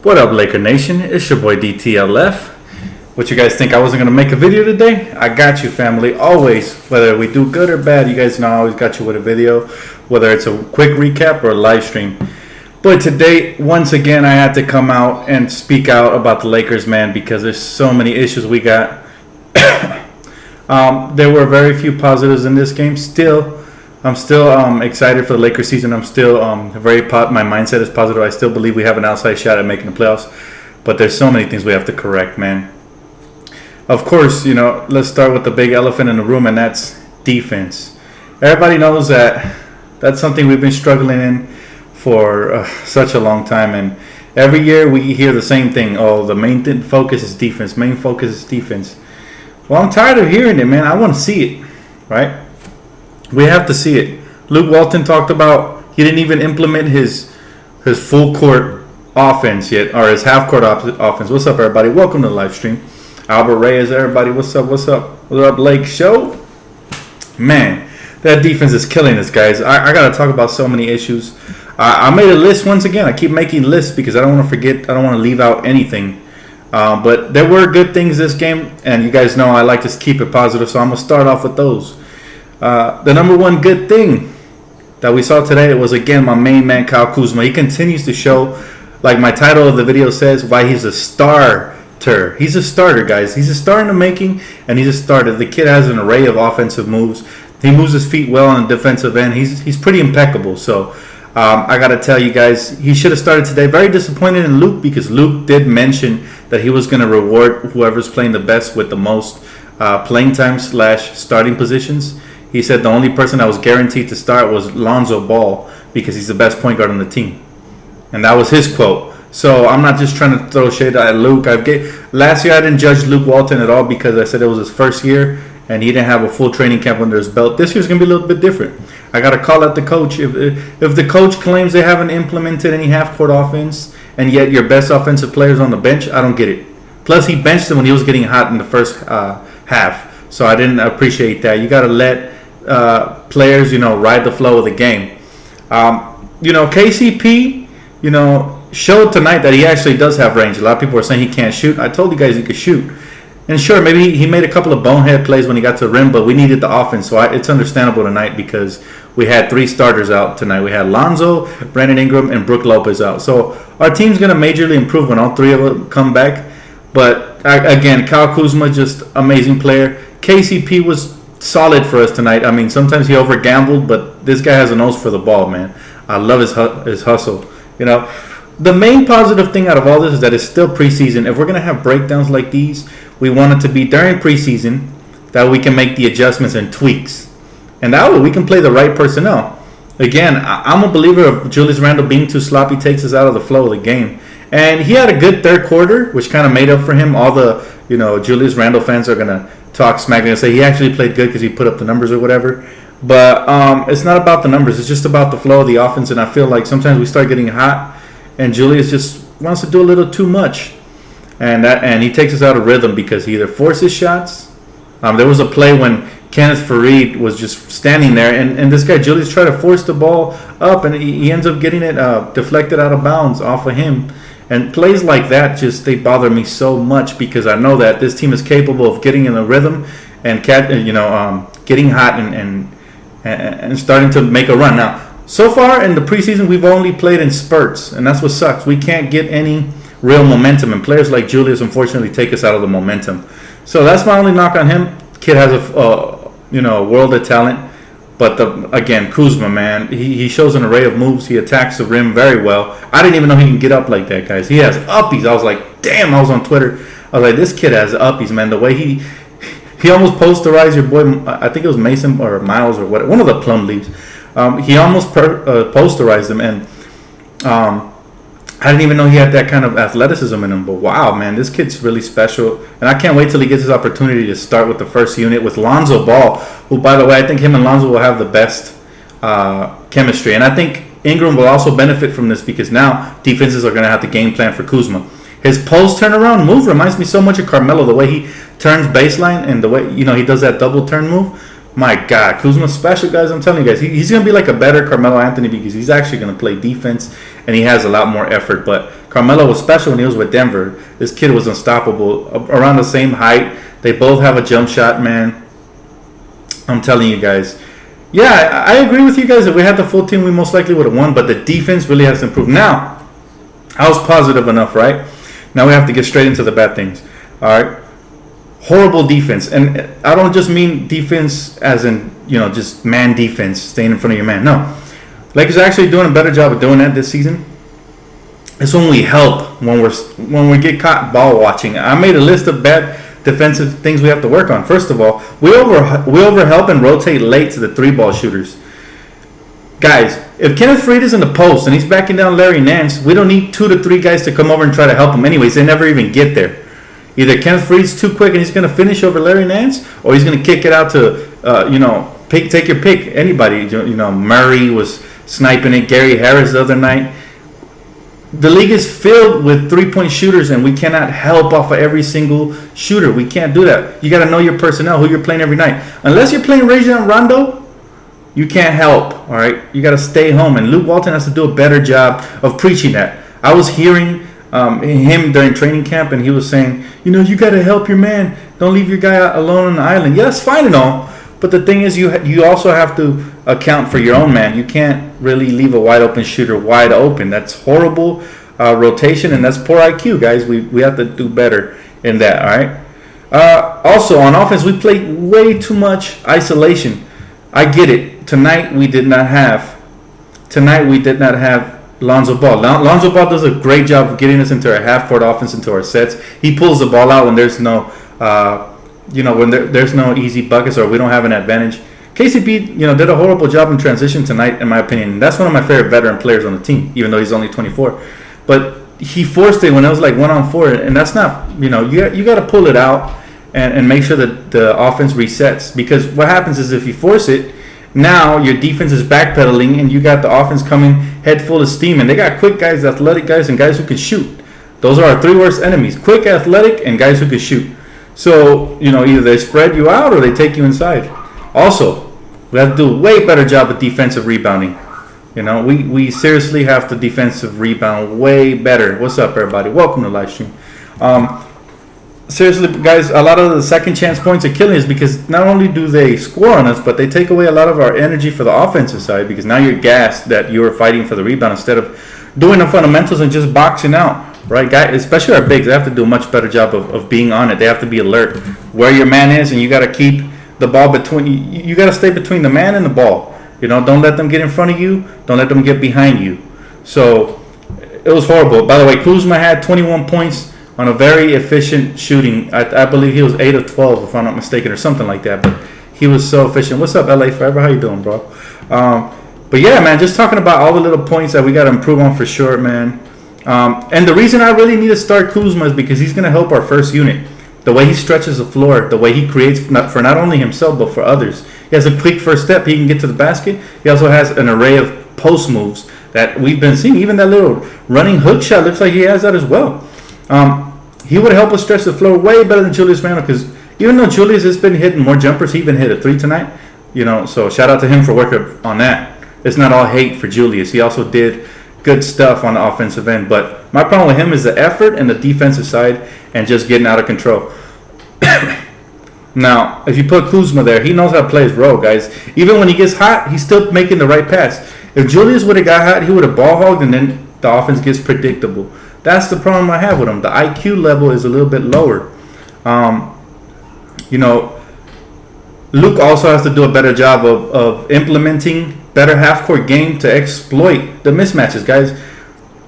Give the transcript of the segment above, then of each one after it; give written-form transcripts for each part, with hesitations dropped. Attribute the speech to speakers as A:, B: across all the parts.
A: What up, Laker Nation? It's your boy DTLF. What you guys think I wasn't going to make a video today? I got you, family. Always, whether we do good or bad, you guys know I always got you with a video, whether it's a quick recap or a live stream. But today, once again, I had to come out and speak out about the Lakers, man, because there's so many issues we got. There were very few positives in this game. I'm still excited for the Lakers season. I'm still my mindset is positive. I still believe we have an outside shot at making the playoffs. But there's so many things we have to correct, man. Of course, let's start with the big elephant in the room, and that's defense. Everybody knows that that's something we've been struggling in for such a long time. And every year we hear the same thing. Oh, the main focus is defense. Main focus is defense. Well, I'm tired of hearing it, man. I want to see it, right? We have to see it. Luke Walton talked about he didn't even implement his full court offense yet, or his half court offense. What's up, everybody? Welcome to the live stream. Albert Reyes, everybody. What's up? What's up, Lake Show? Man, that defense is killing us, guys. I got to talk about so many issues. I made a list once again. I keep making lists because I don't want to forget. I don't want to leave out anything. But there were good things this game, and you guys know I like to keep it positive, so I'm going to start off with those. The number one good thing that we saw today was, again, my main man, Kyle Kuzma. He continues to show, like my title of the video says, why he's a starter. He's a starter, guys. He's a star in the making, and he's a starter. The kid has an array of offensive moves. He moves his feet well on the defensive end. He's pretty impeccable. So I got to tell you guys, he should have started today. Very disappointed in Luke because Luke did mention that he was going to reward whoever's playing the best with the most playing time / starting positions. He said the only person that was guaranteed to start was Lonzo Ball because he's the best point guard on the team. And that was his quote. So I'm not just trying to throw shade at Luke. Last year I didn't judge Luke Walton at all because I said it was his first year and he didn't have a full training camp under his belt. This year's going to be a little bit different. I got to call out the coach. If the coach claims they haven't implemented any half-court offense and yet your best offensive player's on the bench, I don't get it. Plus, he benched him when he was getting hot in the first half. So I didn't appreciate that. You got to let players, ride the flow of the game. KCP, showed tonight that he actually does have range. A lot of people are saying he can't shoot. I told you guys he could shoot. And sure, maybe he made a couple of bonehead plays when he got to the rim, but we needed the offense. So it's understandable tonight because we had 3 starters out tonight. We had Lonzo, Brandon Ingram, and Brook Lopez out. So our team's going to majorly improve when all 3 of them come back. But again, Kyle Kuzma, just amazing player. KCP was solid for us tonight. I mean, sometimes he over gambled, but this guy has a nose for the ball, man. I love his hustle. The main positive thing out of all this is that it's still preseason. If we're gonna have breakdowns like these, we want it to be during preseason that we can make the adjustments and tweaks, and that way we can play the right personnel. Again, I'm a believer of Julius Randle being too sloppy takes us out of the flow of the game, and he had a good third quarter, which kind of made up for him. All the Julius Randle fans are gonna talk smack and say he actually played good because he put up the numbers or whatever. But it's not about the numbers. It's just about the flow of the offense. And I feel like sometimes we start getting hot and Julius just wants to do a little too much. And he takes us out of rhythm because he either forces shots. There was a play when Kenneth Faried was just standing there. And this guy Julius tried to force the ball up. And he ends up getting it deflected out of bounds off of him. And plays like that they bother me so much because I know that this team is capable of getting in a rhythm and getting hot and starting to make a run. Now, so far in the preseason, we've only played in spurts, and that's what sucks. We can't get any real momentum, and players like Julius unfortunately take us out of the momentum. So that's my only knock on him. Kid has a world of talent. But again, Kuzma, man, he shows an array of moves. He attacks the rim very well. I didn't even know he can get up like that, guys. He has uppies. I was like, damn. I was on Twitter. I was like, this kid has uppies, man. The way he almost posterized your boy. I think it was Mason or Miles or what. One of the Plum Leagues. He almost posterized him, and I didn't even know he had that kind of athleticism in him. But wow, man, this kid's really special. And I can't wait till he gets his opportunity to start with the first unit with Lonzo Ball, who, by the way, I think him and Lonzo will have the best chemistry. And I think Ingram will also benefit from this because now defenses are going to have to game plan for Kuzma. His post turnaround move reminds me so much of Carmelo, the way he turns baseline and the way, he does that double turn move. My God, Kuzma's special, guys. I'm telling you guys, he's going to be like a better Carmelo Anthony because he's actually going to play defense and he has a lot more effort. But Carmelo was special when he was with Denver. This kid was unstoppable. Around the same height. They both have a jump shot, man. I'm telling you guys. Yeah, I agree with you guys. If we had the full team, we most likely would have won. But the defense really has to improve. Now, I was positive enough, right? Now we have to get straight into the bad things. All right. Horrible defense. And I don't just mean defense as in, just man defense, staying in front of your man. No. Lakers are actually doing a better job of doing that this season. It's when we help, when we get caught ball watching. I made a list of bad defensive things we have to work on. First of all, we overhelp and rotate late to the 3-ball shooters. Guys, if Kenneth Faried is in the post and he's backing down Larry Nance, we don't need 2 to 3 guys to come over and try to help him anyways. They never even get there. Either Kenneth Faried's too quick and he's going to finish over Larry Nance, or he's going to kick it out to, take your pick. Anybody. Murray was sniping it. Gary Harris the other night. The league is filled with 3-point shooters, and we cannot help off of every single shooter. We can't do that. You got to know your personnel, who you're playing every night. Unless you're playing Rajon Rondo, you can't help. All right, you got to stay home. And Luke Walton has to do a better job of preaching that. I was hearing him during training camp, and he was saying, you got to help your man. Don't leave your guy alone on the island. Yeah, that's fine and all. But the thing is, you also have to account for your own man. You can't really leave a wide open shooter wide open. That's horrible rotation, and that's poor IQ, guys. We have to do better in that. All right. Also, on offense, we play way too much isolation. I get it. Tonight we did not have Lonzo Ball. Lonzo Ball does a great job of getting us into our half-court offense, into our sets. He pulls the ball out when there's no. When there's no easy buckets or we don't have an advantage. KCP, did a horrible job in transition tonight, in my opinion. That's one of my favorite veteran players on the team, even though he's only 24. But he forced it when it was like 1-on-4, and that's not, you got to pull it out and make sure that the offense resets. Because what happens is if you force it, now your defense is backpedaling, and you got the offense coming head full of steam. And they got quick guys, athletic guys, and guys who can shoot. Those are our 3 worst enemies: quick, athletic, and guys who can shoot. So, either they spread you out or they take you inside. Also, we have to do a way better job of defensive rebounding. We seriously have to defensive rebound way better. What's up, everybody? Welcome to live stream. Seriously, guys, a lot of the second chance points are killing us because not only do they score on us, but they take away a lot of our energy for the offensive side because now you're gassed that you're fighting for the rebound instead of doing the fundamentals and just boxing out. Right, guys, especially our bigs, they have to do a much better job of being on it. They have to be alert where your man is, and you got to keep the ball between. You got to stay between the man and the ball. Don't let them get in front of you. Don't let them get behind you. So it was horrible. By the way, Kuzma had 21 points on a very efficient shooting. I believe he was 8 of 12, if I'm not mistaken, or something like that. But he was so efficient. What's up, LA Forever? How you doing, bro? But yeah, man, just talking about all the little points that we got to improve on for sure, man. And the reason I really need to start Kuzma is because he's going to help our first unit. The way he stretches the floor, the way he creates for not only himself but for others. He has a quick first step. He can get to the basket. He also has an array of post moves that we've been seeing. Even that little running hook shot looks like he has that as well. He would help us stretch the floor way better than Julius Randle because even though Julius has been hitting more jumpers, he even hit a 3 tonight. So shout out to him for working on that. It's not all hate for Julius. He also did good stuff on the offensive end, but my problem with him is the effort and the defensive side and just getting out of control. Now, if you put Kuzma there, he knows how to play his role, guys. Even when he gets hot, he's still making the right pass. If Julius would have got hot, he would have ball hogged, and then the offense gets predictable. That's the problem I have with him. The IQ level is a little bit lower. Luke also has to do a better job of implementing better half-court game to exploit the mismatches, guys.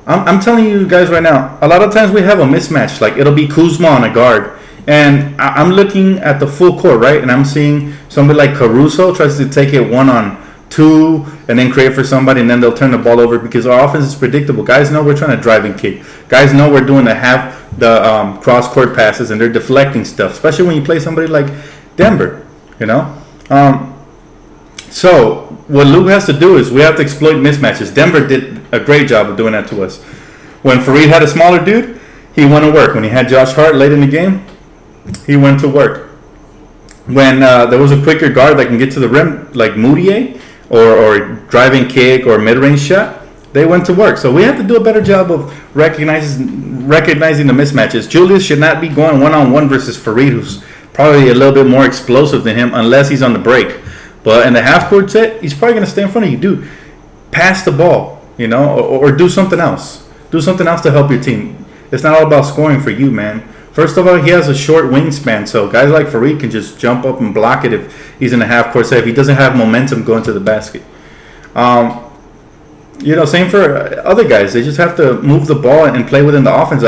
A: I'm telling you guys right now, a lot of times we have a mismatch. Like, it'll be Kuzma on a guard. And I'm looking at the full court, right? And I'm seeing somebody like Caruso tries to take it 1-on-2 and then create for somebody, and then they'll turn the ball over because our offense is predictable. Guys know we're trying to drive and kick. Guys know we're doing the cross-court passes, and they're deflecting stuff, especially when you play somebody like Denver, So what Luke has to do is we have to exploit mismatches. Denver did a great job of doing that to us. When Faried had a smaller dude, he went to work. When he had Josh Hart late in the game, he went to work. When there was a quicker guard that can get to the rim, like Moutier, or driving kick or mid-range shot, they went to work. So we have to do a better job of recognizing the mismatches. Julius should not be going one-on-one versus Farid, who's probably a little bit more explosive than him, unless he's on the break. But in the half-court set, he's probably going to stay in front of you. Dude, pass the ball, or do something else. Do something else to help your team. It's not all about scoring for you, man. First of all, he has a short wingspan, so guys like Farid can just jump up and block it if he's in a half-court set, if he doesn't have momentum going to the basket. Same for other guys. They just have to move the ball and play within the offense.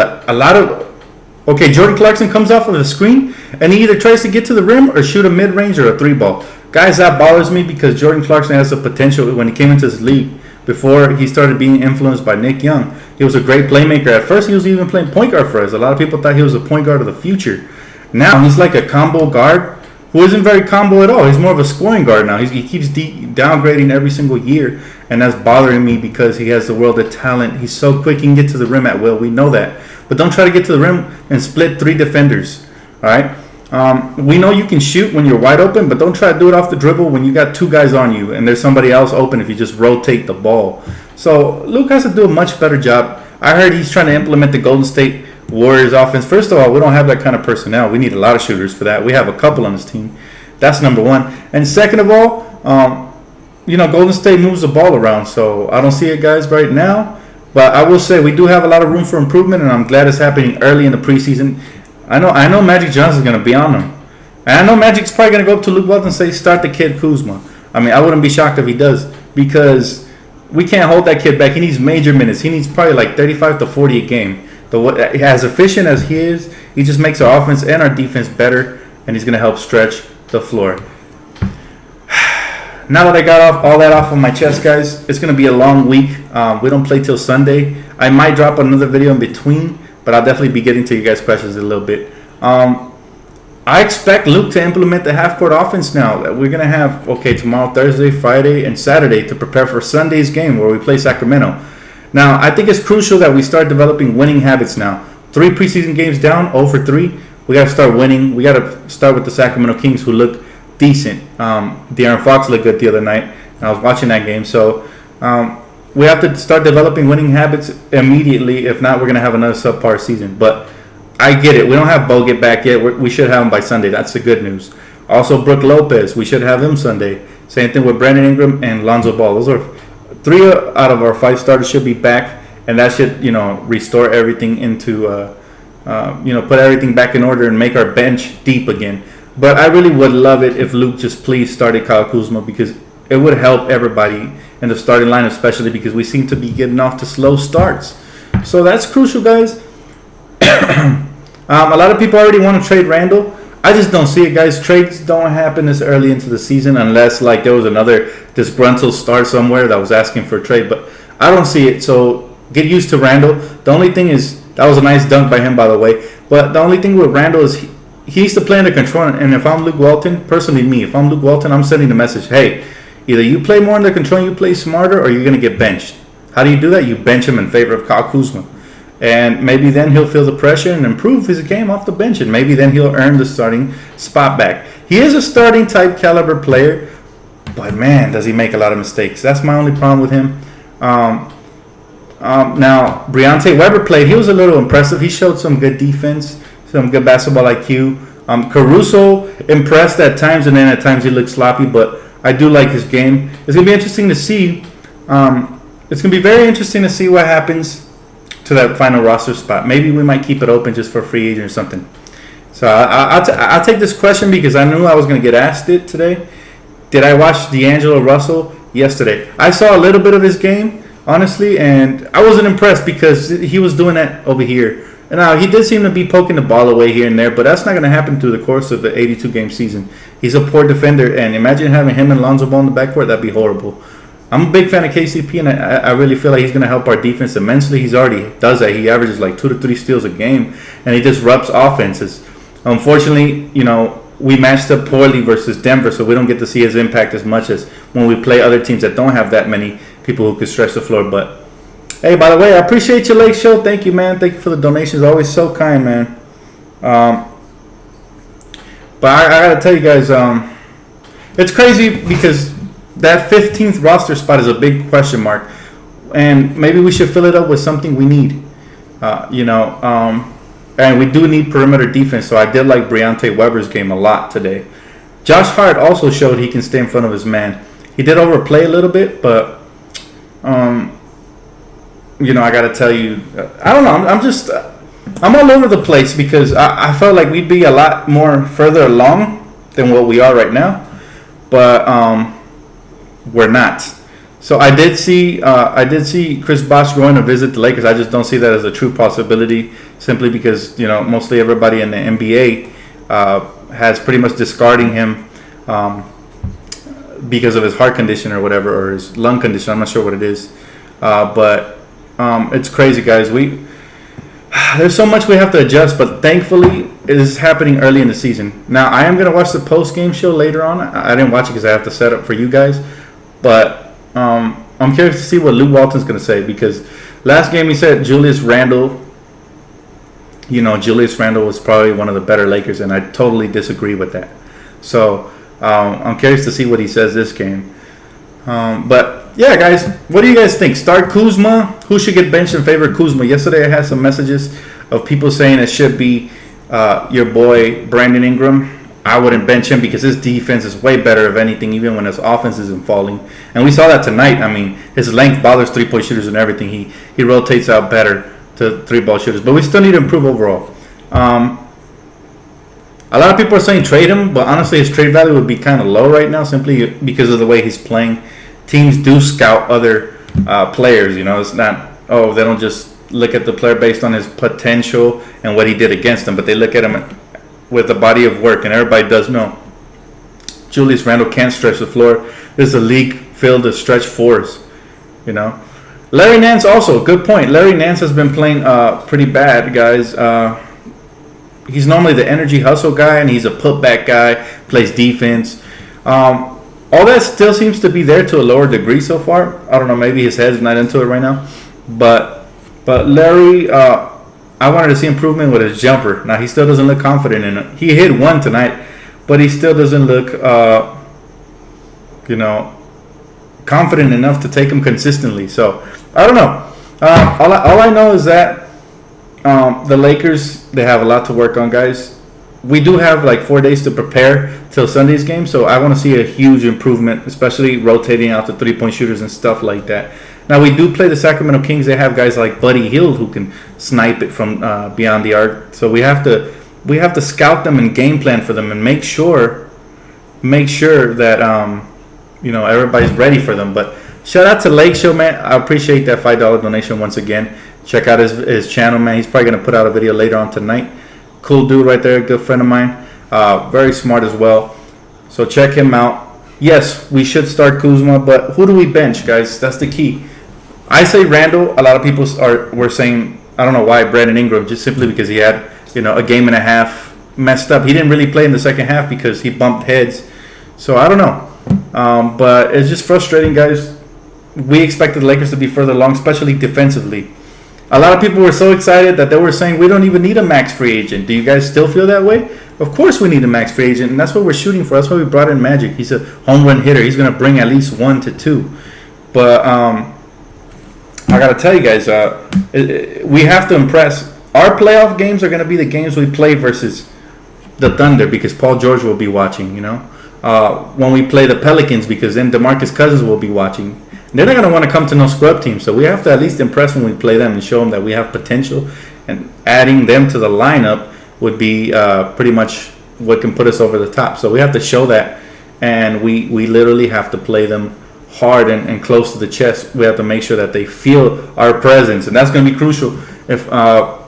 A: Jordan Clarkson comes off of the screen, and he either tries to get to the rim or shoot a mid-range or a three-ball. Guys, that bothers me because Jordan Clarkson has the potential when he came into this league. Before he started being influenced by Nick Young, he was a great playmaker. At first, he was even playing point guard for us. A lot of people thought he was a point guard of the future. Now, he's like a combo guard who isn't very combo at all. He's more of a scoring guard now. He keeps downgrading every single year, and that's bothering me because he has the world of talent. He's so quick, he can get to the rim at will. We know that. But don't try to get to the rim and split 3 defenders, all right? We know you can shoot when you're wide open, but don't try to do it off the dribble when you got 2 guys on you and there's somebody else open if you just rotate the ball. So Luke has to do a much better job. I heard he's trying to implement the Golden State Warriors offense. First of all, we don't have that kind of personnel. We need a lot of shooters for that. We have a couple on this team. That's number one. And second of all, Golden State moves the ball around, so I don't see it, guys, right now. But I will say we do have a lot of room for improvement, and I'm glad it's happening early in the preseason. I know Magic Johnson's going to be on him. And I know Magic's probably going to go up to Luke Walton and say, start the kid Kuzma. I mean, I wouldn't be shocked if he does, because we can't hold that kid back. He needs major minutes. He needs probably like 35 to 40 a game. As efficient as he is, he just makes our offense and our defense better, and he's going to help stretch the floor. Now that I got all that off of my chest, guys, it's going to be a long week. We don't play till Sunday. I might drop another video in between, but I'll definitely be getting to you guys' questions in a little bit. I expect Luke to implement the half-court offense now. We're going to have, tomorrow, Thursday, Friday, and Saturday to prepare for Sunday's game where we play Sacramento. Now, I think it's crucial that we start developing winning habits now. 3 preseason games down, 0 for 3. We got to start winning. We got to start with the Sacramento Kings, who look decent. De'Aaron Fox looked good the other night, and I was watching that game. So we have to start developing winning habits immediately. If not, we're going to have another subpar season. But I get it. We don't have Bogut back yet. We should have him by Sunday. That's the good news. Also, Brook Lopez, we should have him Sunday. Same thing with Brandon Ingram and Lonzo Ball. Those are 3 out of our 5 starters should be back, and that should, restore everything into, put everything back in order and make our bench deep again. But I really would love it if Luke just please started Kyle Kuzma, because it would help everybody in the starting line, especially because we seem to be getting off to slow starts. So that's crucial, guys. A lot of people already want to trade Randall. I just don't see it, guys. Trades don't happen this early into the season unless there was another disgruntled star somewhere that was asking for a trade. But I don't see it. So get used to Randall. The only thing is, that was a nice dunk by him, by the way. But the only thing with Randall is he needs to play under control. And if I'm Luke Walton, personally if I'm Luke Walton, I'm sending the message, hey, either you play more under control, you play smarter, or you're going to get benched. How do you do that? You bench him in favor of Kyle Kuzma. And maybe then he'll feel the pressure and improve his game off the bench. And maybe then he'll earn the starting spot back. He is a starting type caliber player, but man, does he make a lot of mistakes. That's my only problem with him. Now, Briante Weber played. He was a little impressive. He showed some good defense, some good basketball IQ. Caruso impressed at times, and then at times he looked sloppy, but I do like his game. It's going to be interesting to see. It's going to be very interesting to see what happens to that final roster spot. Maybe we might keep it open just for free agent or something. So I'll take this question because I knew I was going to get asked it today. Did I watch D'Angelo Russell yesterday? I saw a little bit of his game, honestly, and I wasn't impressed because he was doing that over here. And now he did seem to be poking the ball away here and there, but that's not going to happen through the course of the 82-game season. He's a poor defender, and imagine having him and Lonzo Ball in the backcourt. That'd be horrible. I'm a big fan of KCP, and I really feel like he's going to help our defense immensely. He's already does that. He averages like 2 to 3 steals a game, and he disrupts offenses. Unfortunately, we matched up poorly versus Denver, so we don't get to see his impact as much as when we play other teams that don't have that many people who can stretch the floor. But hey, by the way, I appreciate your Lake Show. Thank you, man. Thank you for the donations. Always so kind, man. But I gotta tell you guys, it's crazy because that 15th roster spot is a big question mark. and maybe we should fill it up with something we need. And we do need perimeter defense. So I did like Breonte Weber's game a lot today. Josh Hart also showed he can stay in front of his man. He did overplay a little bit, but I got to tell you, I don't know. I'm all over the place because I felt like we'd be a lot more further along than what we are right now, but we're not. So I did see Chris Bosh going to visit the Lakers. I just don't see that as a true possibility, simply because mostly everybody in the NBA has pretty much discarding him because of his heart condition or whatever, or his lung condition. I'm not sure what it is, but it's crazy, guys. There's so much we have to adjust, but thankfully it is happening early in the season. Now I am gonna watch the post game show later on. I didn't watch it because I have to set up for you guys, but I'm curious to see what Luke Walton's going to say, because last game he said Julius Randle was probably one of the better Lakers, and I totally disagree with that. So I'm curious to see what he says this game. But yeah, guys, what do you guys think? Start Kuzma? Who should get benched in favor of Kuzma? Yesterday I had some messages of people saying it should be your boy Brandon Ingram. I wouldn't bench him because his defense is way better, if anything, even when his offense isn't falling. And we saw that tonight. I mean, his length bothers three-point shooters and everything. He rotates out better to three-ball shooters. But we still need to improve overall. A lot of people are saying trade him, but honestly his trade value would be kind of low right now simply because of the way he's playing. Teams do scout other players. It's not, they don't just look at the player based on his potential and what he did against them, but they look at him with a body of work, and everybody does know Julius Randle can't stretch the floor. This is a league filled with stretch fours, Larry Nance also, good point. Larry Nance has been playing pretty bad, guys. He's normally the energy hustle guy, and he's a putback guy, plays defense. All that still seems to be there to a lower degree so far. I don't know, maybe his head's not into it right now. But Larry, I wanted to see improvement with his jumper. Now, he still doesn't look confident in it. He hit one tonight, but he still doesn't look, confident enough to take him consistently. So, I don't know. All I know is that the Lakers, they have a lot to work on, guys. We do have like 4 days to prepare till Sunday's game, so I want to see a huge improvement, especially rotating out the three-point shooters and stuff like that. Now, we do play the Sacramento Kings. They have guys like Buddy Hield who can snipe it from beyond the arc. So we have to scout them and game plan for them and make sure that everybody's ready for them. But shout out to Lake Show, man. I appreciate that $5 donation once again. Check out his channel, man. He's probably gonna put out a video later on tonight. Cool dude right there, good friend of mine. Very smart as well. So check him out. Yes, we should start Kuzma, but who do we bench, guys? That's the key. I say Randall. A lot of people were saying, I don't know why, Brandon Ingram, just simply because he had a game and a half messed up. He didn't really play in the second half because he bumped heads. So I don't know, but it's just frustrating, guys. We expected the Lakers to be further along, especially defensively. A lot of people were so excited that they were saying we don't even need a max free agent. Do you guys still feel that way? Of course we need a max free agent, and that's what we're shooting for. That's why we brought in Magic. He's a home run hitter. He's going to bring at least 1 to 2. But I got to tell you guys, we have to impress. Our playoff games are going to be the games we play versus the Thunder because Paul George will be watching, when we play the Pelicans because then DeMarcus Cousins will be watching. They're not going to want to come to no scrub team, so we have to at least impress when we play them and show them that we have potential, and adding them to the lineup would be pretty much what can put us over the top. So we have to show that, and we literally have to play them hard and close to the chest. We have to make sure that they feel our presence, and that's going to be crucial. But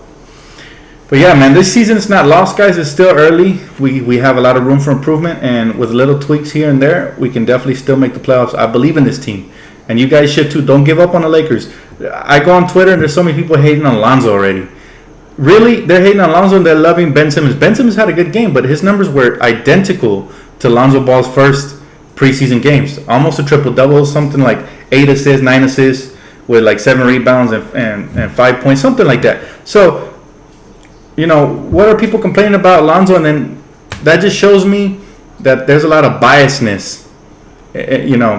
A: yeah, man, this season is not lost, guys. It's still early. We have a lot of room for improvement, and with little tweaks here and there, we can definitely still make the playoffs. I believe in this team. And you guys should too. Don't give up on the Lakers. I go on Twitter and there's so many people hating on Lonzo already. Really? They're hating on Lonzo and they're loving Ben Simmons. Ben Simmons had a good game, but his numbers were identical to Lonzo Ball's first preseason games. Almost a triple-double, something like 8 assists, 9 assists, with like 7 rebounds and 5 points, something like that. So, what are people complaining about Lonzo? And then that just shows me that there's a lot of biasness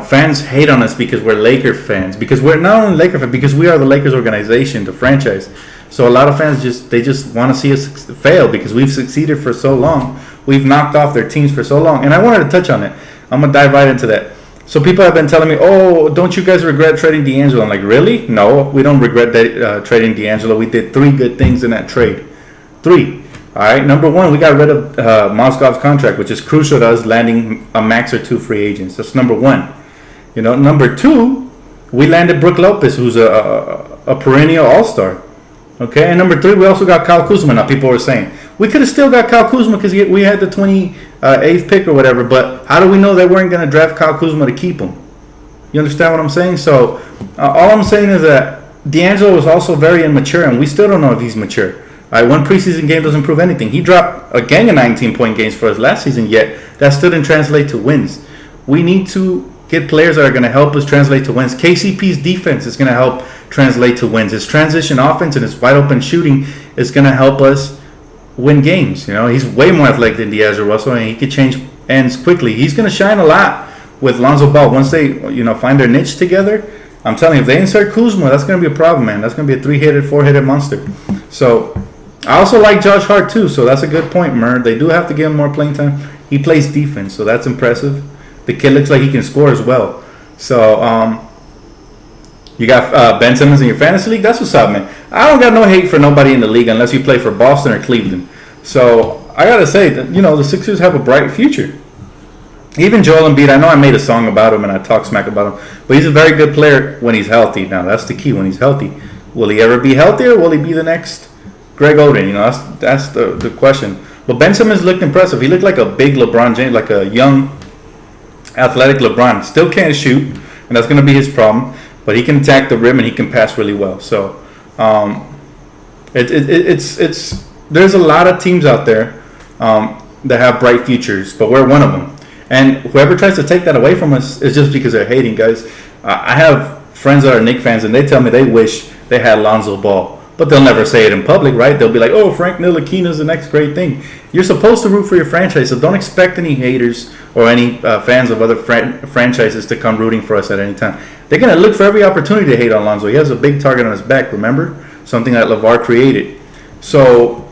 A: fans hate on us because we're Laker fans. Because we're not only Laker fans, because we are the Lakers organization, the franchise. So a lot of fans just want to see us fail because we've succeeded for so long. We've knocked off their teams for so long. And I wanted to touch on it. I'm going to dive right into that. So people have been telling me, oh, don't you guys regret trading D'Angelo? I'm like, really? No, we don't regret trading D'Angelo. We did 3 good things in that trade. 3. All right. Number 1, we got rid of Mozgov's contract, which is crucial to us landing a max or 2 free agents. That's number 1. Number 2, we landed Brook Lopez, who's a perennial all-star. Okay. And number 3, we also got Kyle Kuzma. Now people were saying we could have still got Kyle Kuzma because we had the 28th pick or whatever. But how do we know they weren't going to draft Kyle Kuzma to keep him? You understand what I'm saying? So all I'm saying is that D'Angelo was also very immature, and we still don't know if he's mature. One preseason game doesn't prove anything. He dropped a gang of 19-point games for us last season, yet that still didn't translate to wins. We need to get players that are going to help us translate to wins. KCP's defense is going to help translate to wins. His transition offense and his wide-open shooting is going to help us win games. He's way more athletic than D'Angelo Russell, and he could change ends quickly. He's going to shine a lot with Lonzo Ball once they find their niche together. I'm telling you, if they insert Kuzma, that's going to be a problem, man. That's going to be a 3-headed, 4-headed monster. So I also like Josh Hart too, so that's a good point, Murr. They do have to give him more playing time. He plays defense, so that's impressive. The kid looks like he can score as well. So you got Ben Simmons in your fantasy league. That's what's up, man. I don't got no hate for nobody in the league unless you play for Boston or Cleveland. So I gotta say that the Sixers have a bright future. Even Joel Embiid, I know I made a song about him and I talk smack about him, but he's a very good player when he's healthy. Now that's the key, when he's healthy. Will he ever be healthy, or will he be the next Greg Oden? That's the question. But Ben Simmons looked impressive. He looked like a big LeBron James, like a young, athletic LeBron. Still can't shoot, and that's going to be his problem. But he can attack the rim and he can pass really well. So it's there's a lot of teams out there that have bright futures, but we're one of them. And whoever tries to take that away from us is just because they're hating, guys. I have friends that are Knicks fans, and they tell me they wish they had Lonzo Ball. But they'll never say it in public, right? They'll be like, oh, Frank Ntilikina is the next great thing. You're supposed to root for your franchise, so don't expect any haters or any fans of other franchises to come rooting for us at any time. They're going to look for every opportunity to hate on Lonzo. He has a big target on his back, remember? Something that LeVar created. So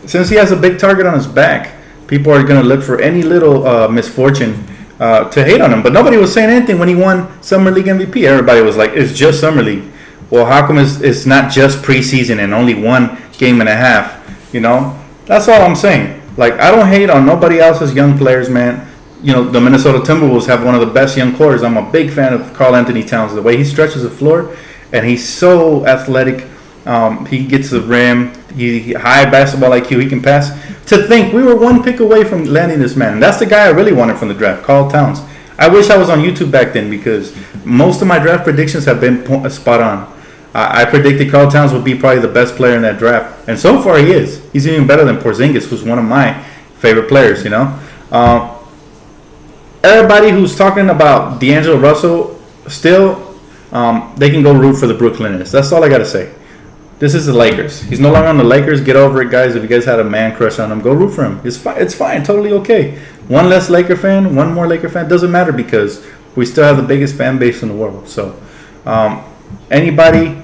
A: since he has a big target on his back, people are going to look for any little misfortune to hate on him. But nobody was saying anything when he won Summer League MVP. Everybody was like, it's just Summer League. Well, how come it's not just preseason and only 1 game and a half? That's all I'm saying. Like, I don't hate on nobody else's young players, man. The Minnesota Timberwolves have one of the best young cores. I'm a big fan of Karl Anthony Towns. The way he stretches the floor, and he's so athletic. He gets the rim. He high basketball IQ. He can pass. To think we were 1 pick away from landing this man. And that's the guy I really wanted from the draft, Karl Towns. I wish I was on YouTube back then because most of my draft predictions have been spot on. I predicted Karl Towns would be probably the best player in that draft. And so far he is. He's even better than Porzingis, who's one of my favorite players, Everybody who's talking about D'Angelo Russell still, they can go root for the Brooklyn Nets. That's all I got to say. This is the Lakers. He's no longer on the Lakers. Get over it, guys. If you guys had a man crush on him, go root for him. It's fine. Totally okay. One less Laker fan, one more Laker fan. Doesn't matter because we still have the biggest fan base in the world. So anybody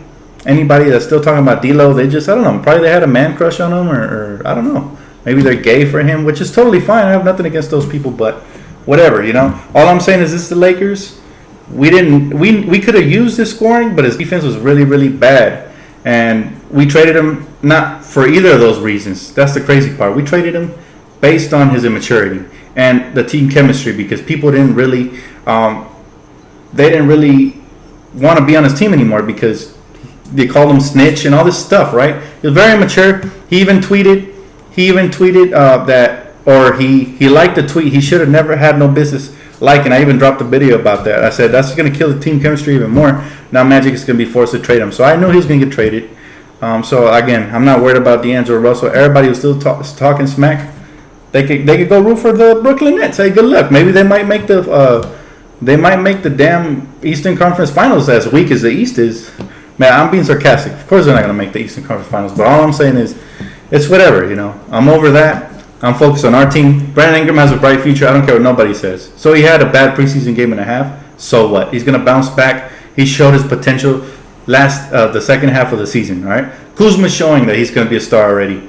A: that's still talking about D'Lo, they just, I don't know, probably they had a man crush on him or I don't know. Maybe they're gay for him, which is totally fine. I have nothing against those people, but whatever, All I'm saying is this: the Lakers, we could have used his scoring, but his defense was really, really bad. And we traded him not for either of those reasons. That's the crazy part. We traded him based on his immaturity and the team chemistry because people didn't really, they didn't really want to be on his team anymore because they called him snitch and all this stuff, right? He was very immature. He even tweeted that, or he liked the tweet he should have never had no business liking. I even dropped a video about that. I said that's going to kill the team chemistry even more. Now Magic is going to be forced to trade him. So I knew he was going to get traded. So again, I'm not worried about D'Angelo Russell. Everybody was still talking smack. They could go root for the Brooklyn Nets. Hey, good luck. Maybe they might make the damn Eastern Conference Finals as weak as the East is. Man, I'm being sarcastic. Of course they're not going to make the Eastern Conference Finals. But all I'm saying is, it's whatever. I'm over that. I'm focused on our team. Brandon Ingram has a bright future. I don't care what nobody says. So he had a bad preseason game and a half. So what? He's going to bounce back. He showed his potential the second half of the season. All right. Kuzma's showing that he's going to be a star already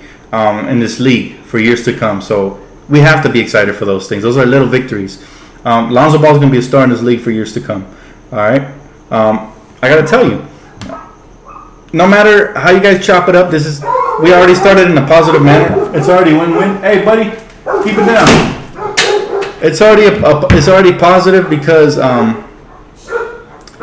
A: in this league for years to come. So we have to be excited for those things. Those are little victories. Lonzo Ball's going to be a star in this league for years to come. All right. I got to tell you, no matter how you guys chop it up, we already started in a positive manner. It's already win-win. Hey, buddy, keep it down. It's already positive because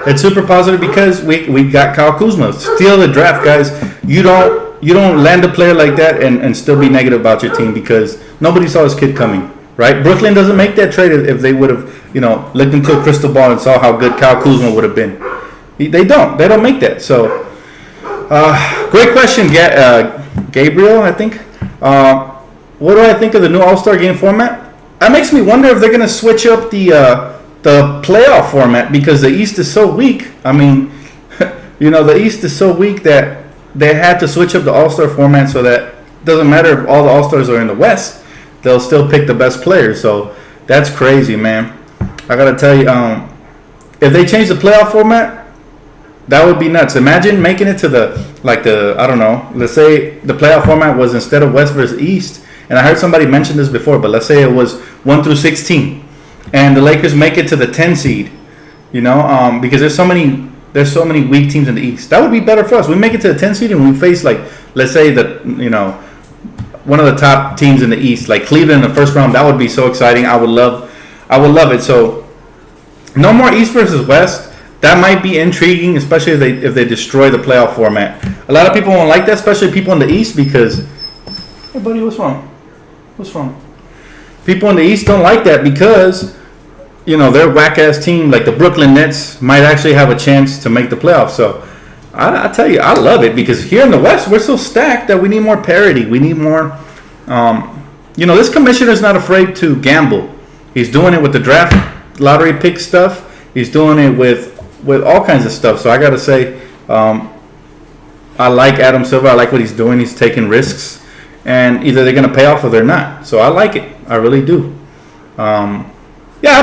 A: it's super positive because we got Kyle Kuzma. Steal the draft, guys. You don't land a player like that and still be negative about your team because nobody saw this kid coming, right? Brooklyn doesn't make that trade if they would have, looked into a crystal ball and saw how good Kyle Kuzma would have been. They don't make that. So, great question, Gabriel. I think. What do I think of the new All-Star Game format? That makes me wonder if they're going to switch up the playoff format because the East is so weak. I mean, the East is so weak that they had to switch up the All-Star format so that it doesn't matter if all the All-Stars are in the West, they'll still pick the best players. So that's crazy, man. I got to tell you, if they change the playoff format, that would be nuts. Imagine making it to I don't know, let's say the playoff format was instead of West versus East, and I heard somebody mention this before, but let's say it was 1 through 16, and the Lakers make it to the 10 seed, because there's so many weak teams in the East. That would be better for us. We make it to the 10 seed and we face let's say one of the top teams in the East, like Cleveland in the first round. That would be so exciting. I would love it. So no more East versus West. That might be intriguing, especially if they destroy the playoff format. A lot of people won't like that, especially people in the East, because hey buddy, what's wrong? People in the East don't like that because their whack ass team like the Brooklyn Nets might actually have a chance to make the playoffs. So I tell you, I love it because here in the West we're so stacked that we need more parity. We need more. This commissioner's not afraid to gamble. He's doing it with the draft lottery pick stuff. He's doing it with all kinds of stuff. So I got to say, I like Adam Silver. I like what he's doing. He's taking risks. And either they're going to pay off or they're not. So I like it. I really do. I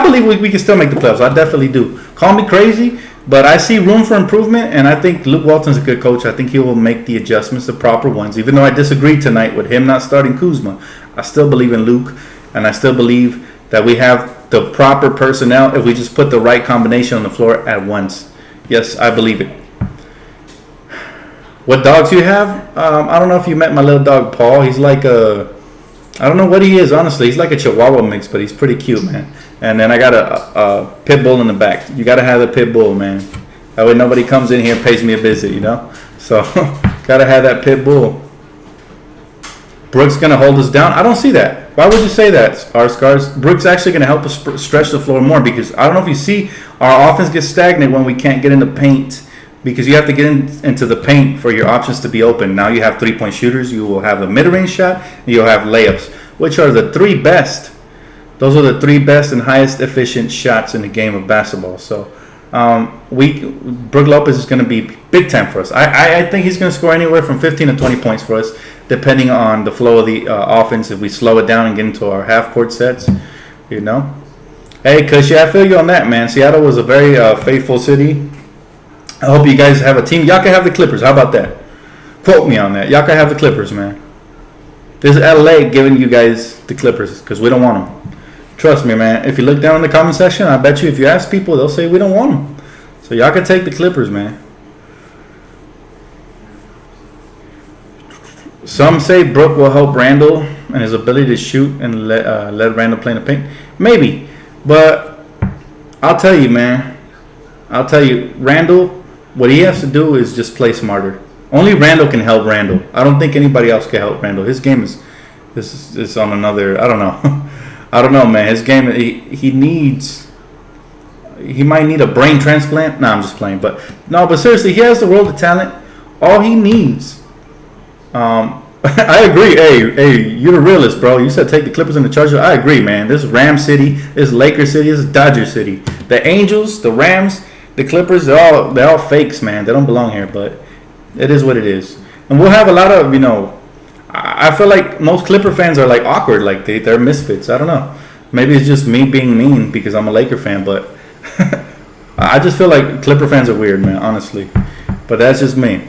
A: believe we can still make the playoffs. I definitely do. Call me crazy, but I see room for improvement. And I think Luke Walton's a good coach. I think he will make the adjustments, the proper ones. Even though I disagreed tonight with him not starting Kuzma, I still believe in Luke. And I still believe that we have the proper personnel if we just put the right combination on the floor at once. Yes, I believe it. What dogs you have? I don't know if you met my little dog Paul. He's like I don't know what he is, honestly. He's like a Chihuahua mix, but he's pretty cute, man. And then I got a pit bull in the back. You got to have the pit bull, man. That way nobody comes in here and pays me a visit, So got to have that pit bull. Brooks going to hold us down? I don't see that. Why would you say that, R-Scars? Brooks actually going to help us stretch the floor more because I don't know if you see, our offense gets stagnant when we can't get in the paint because you have to get into the paint for your options to be open. Now you have three-point shooters. You will have a mid-range shot, and you'll have layups, which are the three best. Those are the three best and highest efficient shots in the game of basketball. So Brook Lopez is going to be big time for us. I think he's going to score anywhere from 15 to 20 points for us, depending on the flow of the offense. If we slow it down and get into our half-court sets, Hey, Cushy, I feel you on that, man. Seattle was a very faithful city. I hope you guys have a team. Y'all can have the Clippers. How about that? Quote me on that. Y'all can have the Clippers, man. This is LA giving you guys the Clippers because we don't want them. Trust me, man. If you look down in the comment section, I bet you if you ask people, they'll say we don't want them. So y'all can take the Clippers, man. Some say Brook will help Randall and his ability to shoot and let Randall play in the paint. Maybe. But I'll tell you, man. Randall, what he has to do is just play smarter. Only Randall can help Randall. I don't think anybody else can help Randall. His game is on another. I don't know. I don't know, man. His game. He might need a brain transplant. Nah, I'm just playing. But seriously, he has the world of talent. All he needs. I agree. Hey, you're the realist, bro. You said take the Clippers and the Chargers. I agree, man. This is Ram City. This is Laker City. This is Dodger City. The Angels, the Rams, the Clippers, they're all fakes, man. They don't belong here, but it is what it is. And we'll have a lot of, I feel like most Clipper fans are like awkward, like they're misfits. I don't know. Maybe it's just me being mean because I'm a Laker fan, but I just feel like Clipper fans are weird, man. Honestly, but that's just me.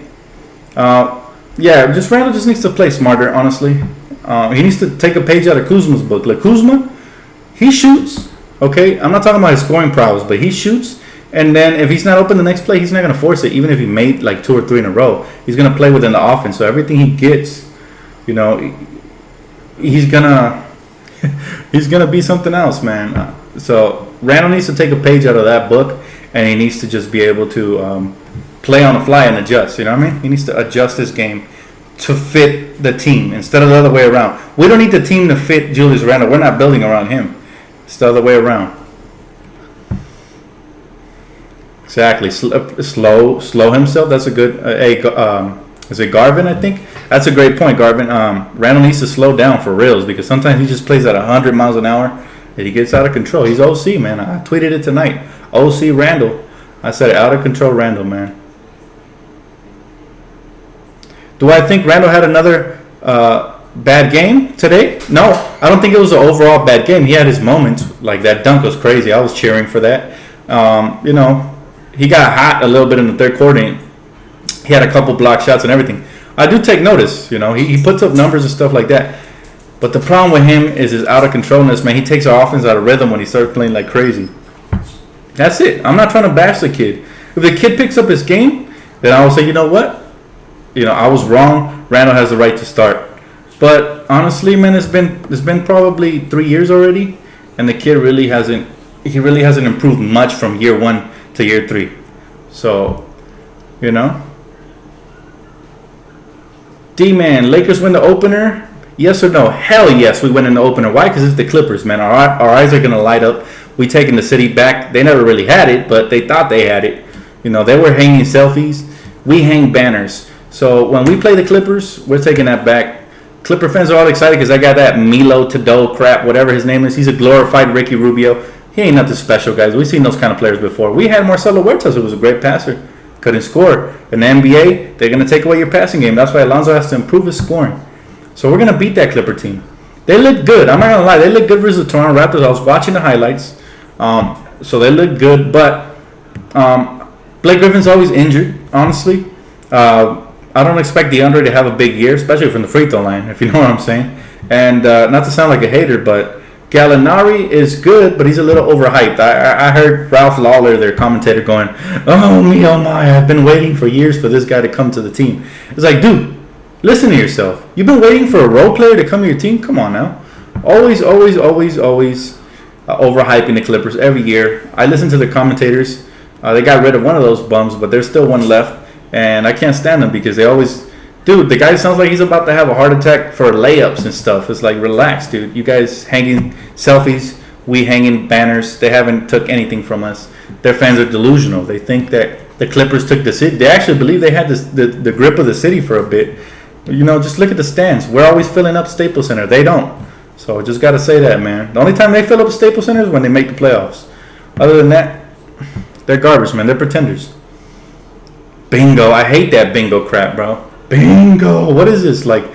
A: Yeah, just Randall just needs to play smarter. Honestly, he needs to take a page out of Kuzma's book. Like Kuzma, he shoots. Okay, I'm not talking about his scoring prowess, but he shoots. And then if he's not open the next play, he's not going to force it. Even if he made like 2 or 3 in a row, he's going to play within the offense. So everything he gets, you know, he's gonna be something else, man. So Randall needs to take a page out of that book, and he needs to just be able to play on the fly and adjust. You know what I mean? He needs to adjust his game to fit the team instead of the other way around. We don't need the team to fit Julius Randle. We're not building around him. It's the other way around. Exactly. Slow himself. That's a good. Is it Garvin? I think that's a great point, Garvin. Randall needs to slow down for reals because sometimes he just plays at 100 miles an hour and he gets out of control. He's OC, man. I tweeted it tonight. OC Randall. I said out of control Randall, man. Do I think Randall had another bad game today? No, I don't think it was an overall bad game. He had his moments. Like that dunk was crazy. I was cheering for that. You know. He got hot a little bit in the third quarter. And he had a couple block shots and everything. I do take notice, you know. He puts up numbers and stuff like that. But the problem with him is his out of controlness, man. He takes our offense out of rhythm when he starts playing like crazy. That's it. I'm not trying to bash the kid. If the kid picks up his game, then I will say, you know what? You know, I was wrong. Randall has the right to start. But honestly, man, it's been probably 3 years already, and the kid really hasn't improved much from year 1 to year 3. So, you know. D-Man, Lakers win the opener? Yes or no? Hell yes, we win in the opener. Why? Because it's the Clippers, man. Our eyes are going to light up. We taking the city back. They never really had it, but they thought they had it. You know, they were hanging selfies. We hang banners. So when we play the Clippers, we're taking that back. Clipper fans are all excited because I got that Milo Tadol crap, whatever his name is. He's a glorified Ricky Rubio. He ain't nothing special, guys. We've seen those kind of players before. We had Marcelo Huertas, who was a great passer. Couldn't score. In the NBA, they're going to take away your passing game. That's why Alonzo has to improve his scoring. So we're going to beat that Clipper team. They look good. I'm not going to lie. They look good versus the Toronto Raptors. I was watching the highlights. So they look good. But Blake Griffin's always injured, honestly. I don't expect DeAndre to have a big year, especially from the free throw line, if you know what I'm saying. And not to sound like a hater, but Gallinari is good, but he's a little overhyped. I heard Ralph Lawler, their commentator, going, oh my, I've been waiting for years for this guy to come to the team. It's like, dude, listen to yourself. You've been waiting for a role player to come to your team? Come on now. Always overhyping the Clippers every year. I listen to the commentators. They got rid of one of those bums, but there's still one left. And I can't stand them because they always... Dude, the guy sounds like he's about to have a heart attack for layups and stuff. It's like, relax, dude. You guys hanging selfies, we hanging banners. They haven't took anything from us. Their fans are delusional. They think that the Clippers took the city. They actually believe they had the grip of the city for a bit. You know, just look at the stands. We're always filling up Staples Center. They don't. So I just got to say that, man. The only time they fill up Staples Center is when they make the playoffs. Other than that, they're garbage, man. They're pretenders. Bingo. I hate that bingo crap, bro. Bingo. What is this? Like,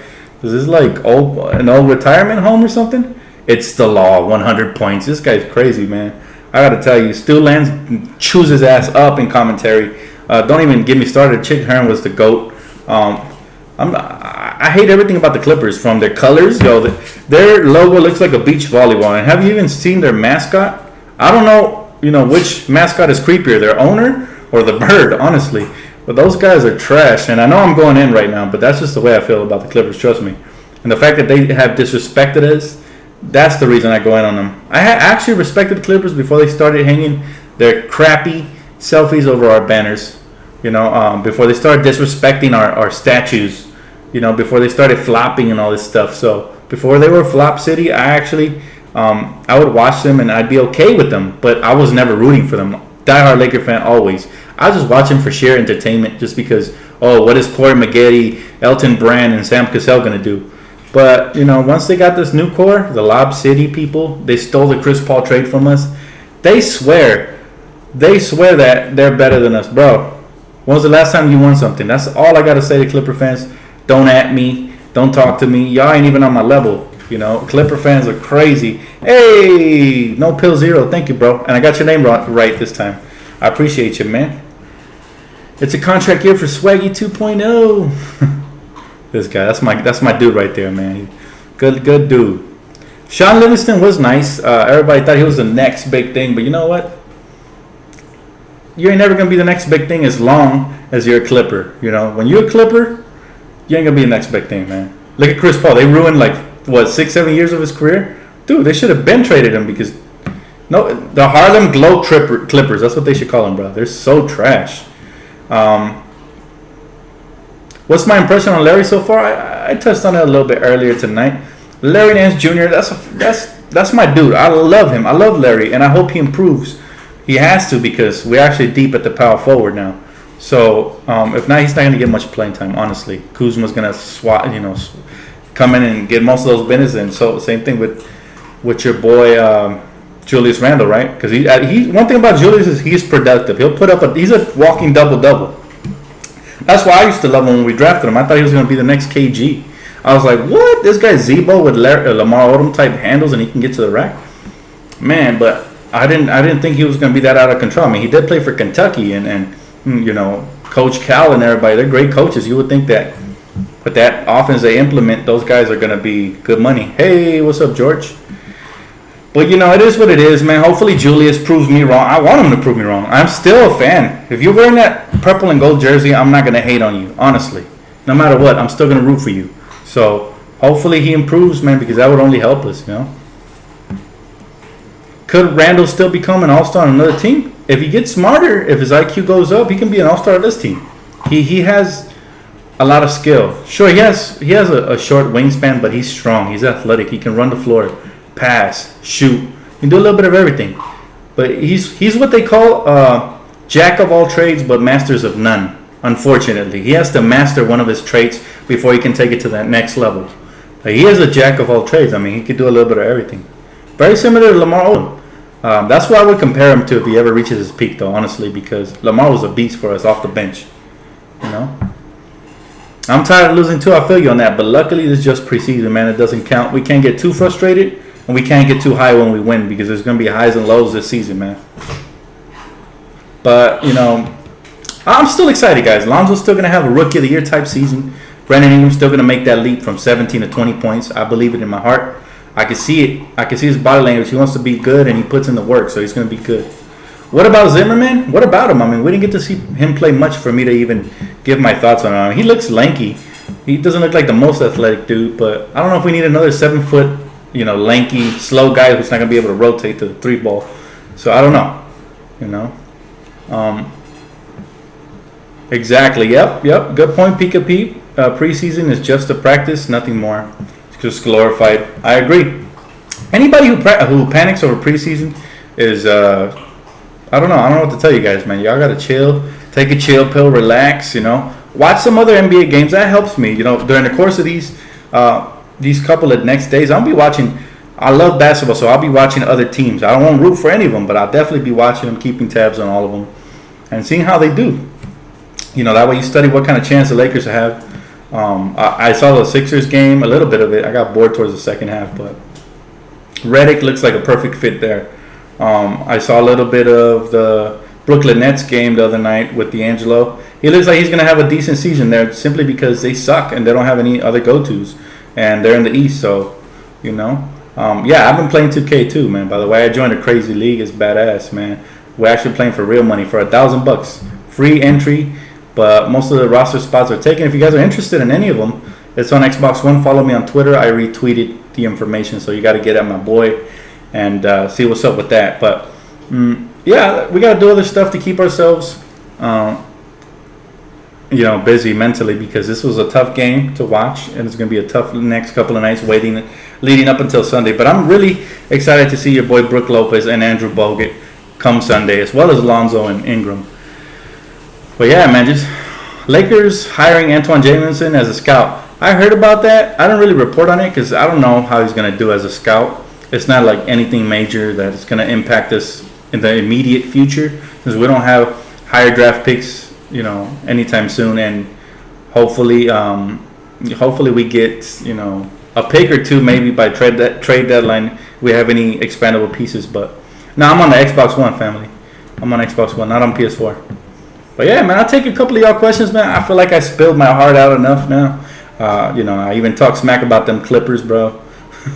A: is this like an old retirement home or something? It's the law. 100 points. This guy's crazy, man. I got to tell you, Stu Lanz chews his ass up in commentary. Don't even get me started. Chick Hearn was the GOAT. I hate everything about the Clippers, from their colors. Yo, their logo looks like a beach volleyball. And have you even seen their mascot? I don't know, which mascot is creepier, their owner or the bird, honestly. But those guys are trash. And I know I'm going in right now, but that's just the way I feel about the Clippers, trust me. And the fact that they have disrespected us, that's the reason I go in on them. I actually respected the Clippers before they started hanging their crappy selfies over our banners. Before they started disrespecting our statues. Before they started flopping and all this stuff. So before they were Flop City, I actually I would watch them and I'd be okay with them. But I was never rooting for them. Diehard Laker fan always. I was just watching for sheer entertainment, just because, what is Corey Maggette, Elton Brand, and Sam Cassell going to do? But, once they got this new core, the Lob City people, they stole the Chris Paul trade from us. They swear that they're better than us. Bro, when was the last time you won something? That's all I got to say to Clipper fans. Don't at me. Don't talk to me. Y'all ain't even on my level. You know, Clipper fans are crazy. Hey, no pill zero. Thank you, bro. And I got your name right this time. I appreciate you, man. It's a contract year for Swaggy 2.0. This guy, that's my dude right there, man. Good dude. Sean Livingston was nice. Everybody thought he was the next big thing, but you know what? You ain't never gonna be the next big thing as long as you're a Clipper. You know, when you're a Clipper, you ain't gonna be the next big thing, man. Look at Chris Paul. They ruined 6-7 years of his career. Dude, they should have been traded him because the Harlem Globe Clippers. That's what they should call them, bro. They're so trash. What's my impression on Larry so far? I touched on it a little bit earlier tonight. Larry Nance Jr. That's my dude. I love him. I love Larry, and I hope he improves. He has to because we're actually deep at the power forward now. So if not, he's not going to get much playing time. Honestly, Kuzma's going to come in and get most of those minutes. And so same thing with your boy Julius Randle, right? Because he one thing about Julius is he's productive. He'll put up he's a walking double. That's why I used to love him when we drafted him. I thought he was going to be the next KG. I was like, what? This guy's Zebo with Lamar Odom type handles and he can get to the rack? Man, but I didn't think he was going to be that out of control. I mean, he did play for Kentucky and you know, Coach Cal and everybody. They're great coaches. You would think that with that offense they implement, those guys are going to be good money. Hey, what's up, George? But, you know, it is what it is, man. Hopefully Julius proves me wrong. I want him to prove me wrong. I'm still a fan. If you're wearing that purple and gold jersey, I'm not going to hate on you, honestly. No matter what, I'm still going to root for you. So, hopefully he improves, man, because that would only help us, you know. Could Randall still become an all-star on another team? If he gets smarter, if his IQ goes up, he can be an all-star on this team. He has a lot of skill. Sure, he has a short wingspan, but he's strong. He's athletic. He can run the floor, pass, shoot. He can do a little bit of everything. But he's what they call jack of all trades, but masters of none. Unfortunately, he has to master one of his traits before he can take it to that next level. But he is a jack of all trades. I mean, he could do a little bit of everything. Very similar to Lamar Odom. That's what I would compare him to if he ever reaches his peak, though, honestly, because Lamar was a beast for us off the bench. You know? I'm tired of losing too. I feel you on that. But luckily, this is just preseason, man. It doesn't count. We can't get too frustrated, and we can't get too high when we win because there's going to be highs and lows this season, man. But, you know, I'm still excited, guys. Lonzo's still going to have a Rookie of the Year type season. Brandon Ingram's still going to make that leap from 17 to 20 points. I believe it in my heart. I can see it. I can see his body language. He wants to be good, and he puts in the work, so he's going to be good. What about Zimmerman? What about him? I mean, we didn't get to see him play much for me to even give my thoughts on him. I mean, he looks lanky. He doesn't look like the most athletic dude, but I don't know if we need another 7-foot, you know, lanky, slow guy who's not going to be able to rotate to the 3-ball. So I don't know, you know. Exactly. Yep. Good point, Pika Pete. Preseason is just a practice, nothing more. It's just glorified. I agree. Anybody who panics over preseason is I don't know what to tell you guys, man. Y'all gotta chill, take a chill pill, relax. You know, watch some other NBA games. That helps me. You know, during the course of these couple of next days, I'll be watching. I love basketball, so I'll be watching other teams. I won't root for any of them, but I'll definitely be watching them, keeping tabs on all of them, and seeing how they do. You know, that way you study what kind of chance the Lakers have. I saw the Sixers game, a little bit of it. I got bored towards the second half, but Redick looks like a perfect fit there. I saw a little bit of the Brooklyn Nets game the other night with D'Angelo. He looks like he's going to have a decent season there simply because they suck and they don't have any other go-tos. And they're in the East, so, you know. Yeah, I've been playing 2K too, man. By the way, I joined a crazy league. It's badass, man. We're actually playing for real money for $1,000. Free entry. But most of the roster spots are taken. If you guys are interested in any of them, it's on Xbox One. Follow me on Twitter. I retweeted the information, so you got to get at my boy and see what's up with that. But, yeah, we got to do other stuff to keep ourselves, you know, busy mentally because this was a tough game to watch, and it's going to be a tough next couple of nights leading up until Sunday. But I'm really excited to see your boy Brook Lopez and Andrew Bogut come Sunday, as well as Lonzo and Ingram. But yeah, man, just Lakers hiring Antoine Jamison as a scout. I heard about that. I don't really report on it because I don't know how he's going to do as a scout. It's not like anything major that is going to impact us in the immediate future because we don't have higher draft picks, you know, anytime soon. And hopefully Hopefully we get, a pick or two maybe by trade deadline if we have any expandable pieces. But no, I'm on the Xbox One, family. I'm on Xbox One, not on PS4. But yeah, man, I'll take a couple of y'all questions, man. I feel like I spilled my heart out enough now. I even talk smack about them Clippers, bro.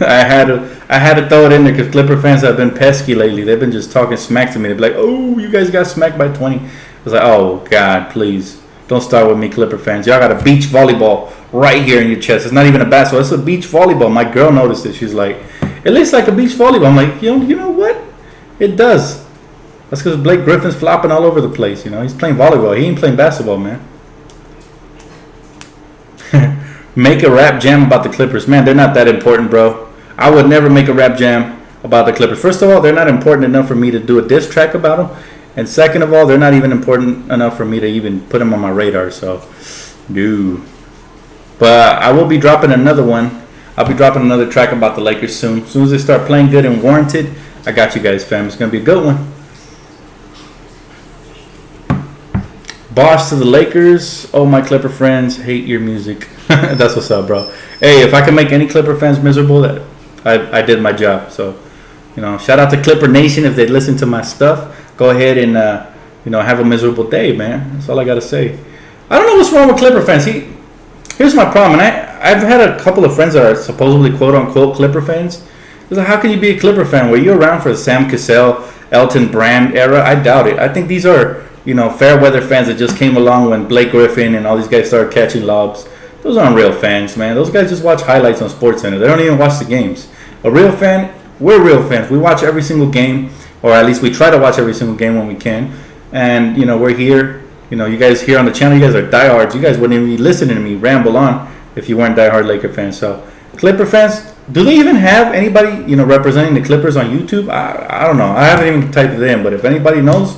A: I had to throw it in there because Clipper fans have been pesky lately. They've been just talking smack to me. They'd be like, "Oh, you guys got smacked by 20." I was like, "Oh God, please don't start with me, Clipper fans. Y'all got a beach volleyball right here in your chest. It's not even a basketball. It's a beach volleyball." My girl noticed it. She's like, "It looks like a beach volleyball." I'm like, you know what? It does. That's because Blake Griffin's flopping all over the place. He's playing volleyball. He ain't playing basketball, man. Make a rap jam about the Clippers. Man, they're not that important, bro. I would never make a rap jam about the Clippers. First of all, they're not important enough for me to do a diss track about them. And second of all, they're not even important enough for me to even put them on my radar. So, no. But I will be dropping another one. I'll be dropping another track about the Lakers soon. As soon as they start playing good and warranted, I got you guys, fam. It's going to be a good one. Boss to the Lakers. Oh, my Clipper friends, hate your music. That's what's up, bro. Hey, if I can make any Clipper fans miserable, that I did my job. So, shout out to Clipper Nation if they listen to my stuff. Go ahead and have a miserable day, man. That's all I gotta say. I don't know what's wrong with Clipper fans. Here's my problem, and I've had a couple of friends that are supposedly quote unquote Clipper fans. It's like, how can you be a Clipper fan? Were you around for the Sam Cassell, Elton Brand era? I doubt it. I think these are fair weather fans that just came along when Blake Griffin and all these guys started catching lobs. Those aren't real fans, man. Those guys just watch highlights on SportsCenter. They don't even watch the games. A real fan, we're real fans. We watch every single game, or at least we try to watch every single game when we can. And, we're here. You guys here on the channel, you guys are diehards. You guys wouldn't even be listening to me ramble on if you weren't diehard Laker fans. So, Clipper fans, do they even have anybody, representing the Clippers on YouTube? I don't know. I haven't even typed it in, but if anybody knows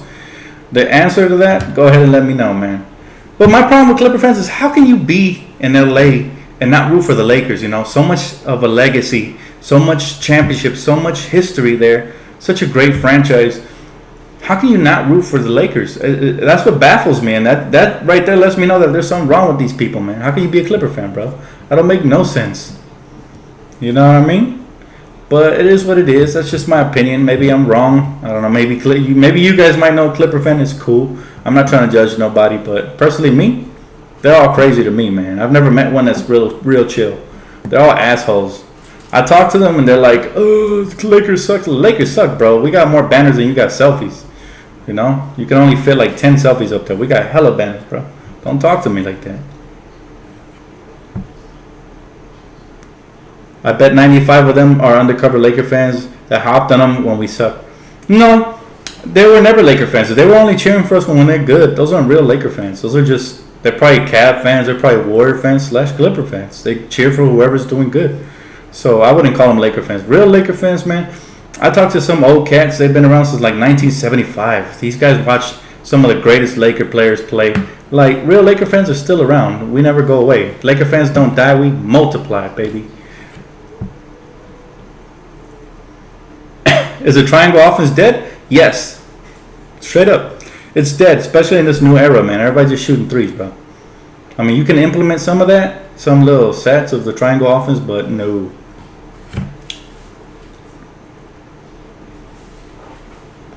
A: the answer to that, go ahead and let me know, man. But my problem with Clipper fans is, how can you be in LA and not root for the Lakers? So much of a legacy, so much championship, so much history there, such a great franchise. How can you not root for the Lakers? That's what baffles me, and that right there lets me know that there's something wrong with these people, man. How can you be a Clipper fan, bro? That don't make no sense. You know what I mean? But it is what it is. That's just my opinion. Maybe I'm wrong. I don't know. Maybe you guys might know Clipper fan is cool. I'm not trying to judge nobody, but personally, me, they're all crazy to me, man. I've never met one that's real chill. They're all assholes. I talk to them and they're like, "Oh, the Lakers suck." The Lakers suck, bro. We got more banners than you got selfies. You can only fit like 10 selfies up there. We got hella banners, bro. Don't talk to me like that. I bet 95 of them are undercover Laker fans that hopped on them when we sucked. No, they were never Laker fans. They were only cheering for us when they're good. Those aren't real Laker fans. They're probably Cavs fans. They're probably Warrior fans / Clipper fans. They cheer for whoever's doing good. So I wouldn't call them Laker fans. Real Laker fans, man. I talked to some old cats. They've been around since like 1975. These guys watched some of the greatest Laker players play. Like, real Laker fans are still around. We never go away. Laker fans don't die. We multiply, baby. Is the triangle offense dead? Yes. Straight up. It's dead, especially in this new era, man. Everybody's just shooting threes, bro. I mean, you can implement some of that, some little sets of the triangle offense, but no.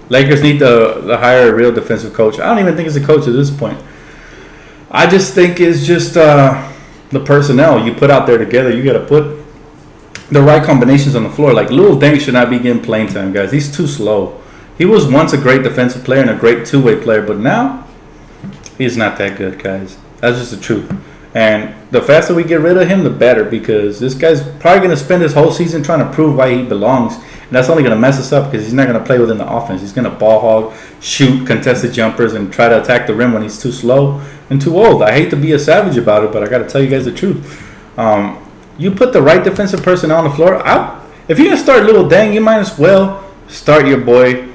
A: Lakers need to hire a real defensive coach. I don't even think it's a coach at this point. I just think it's just the personnel you put out there together. You got to put the right combinations on the floor. Like, Luol Deng should not be getting playing time, guys. He's too slow. He was once a great defensive player and a great two-way player, but now he's not that good, guys. That's just the truth. And the faster we get rid of him, the better, because this guy's probably going to spend his whole season trying to prove why he belongs. And that's only going to mess us up because he's not going to play within the offense. He's going to ball hog, shoot contested jumpers, and try to attack the rim when he's too slow and too old. I hate to be a savage about it, but I got to tell you guys the truth. You put the right defensive personnel on the floor. If you're going to start Luol Deng, you might as well start your boy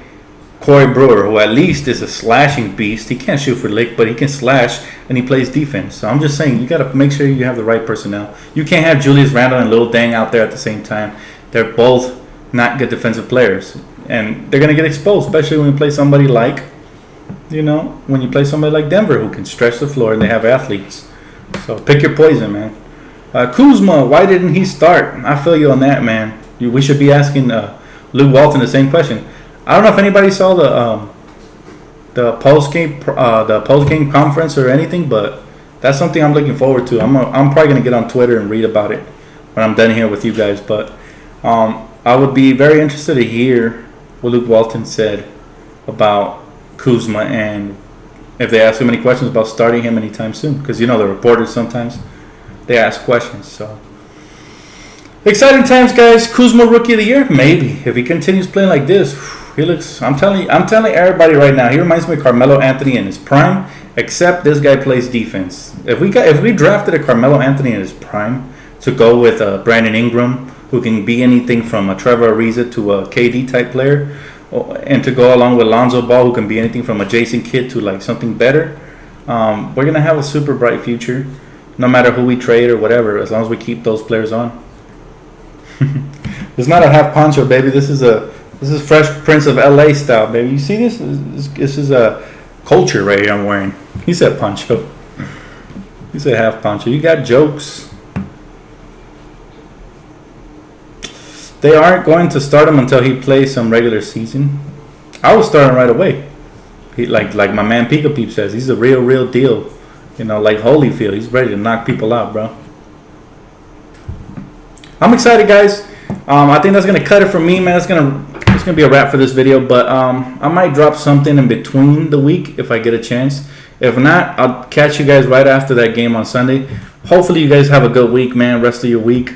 A: Corey Brewer, who at least is a slashing beast. He can't shoot for lick, but he can slash, and he plays defense. So I'm just saying, you got to make sure you have the right personnel. You can't have Julius Randle and Luol Deng out there at the same time. They're both not good defensive players, and they're going to get exposed, especially when you play somebody like, when you play somebody like Denver, who can stretch the floor and they have athletes. So pick your poison, man. Kuzma, why didn't he start? I feel you on that, man. We should be asking Luke Walton the same question. I don't know if anybody saw the post game conference or anything, but that's something I'm looking forward to. I'm probably gonna get on Twitter and read about it when I'm done here with you guys. But I would be very interested to hear what Luke Walton said about Kuzma and if they ask him any questions about starting him anytime soon. Because the reporters sometimes they ask questions. So exciting times, guys. Kuzma Rookie of the Year, maybe if he continues playing like this. He looks. I'm telling everybody right now. He reminds me of Carmelo Anthony in his prime. Except this guy plays defense. If we drafted a Carmelo Anthony in his prime to go with Brandon Ingram, who can be anything from a Trevor Ariza to a KD type player, and to go along with Lonzo Ball, who can be anything from a Jason Kidd to like something better, we're gonna have a super bright future, no matter who we trade or whatever, as long as we keep those players on. It's not a half poncho, baby. This is Fresh Prince of LA style, baby. You see this? This is a culture right here I'm wearing. He said poncho. He said half poncho. You got jokes. They aren't going to start him until he plays some regular season. I will start him right away. He like my man Pika Peep says, he's a real deal. Like Holyfield, he's ready to knock people out, bro. I'm excited, guys. I think that's gonna cut it for me, man. It's gonna be a wrap for this video, but I might drop something in between the week if I get a chance. If not, I'll catch you guys right after that game on Sunday. Hopefully, you guys have a good week, man. Rest of your week.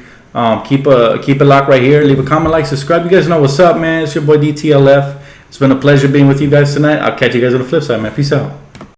A: Keep it locked right here. Leave a comment, like, subscribe. You guys know what's up, man. It's your boy DTLF. It's been a pleasure being with you guys tonight. I'll catch you guys on the flip side, man. Peace out.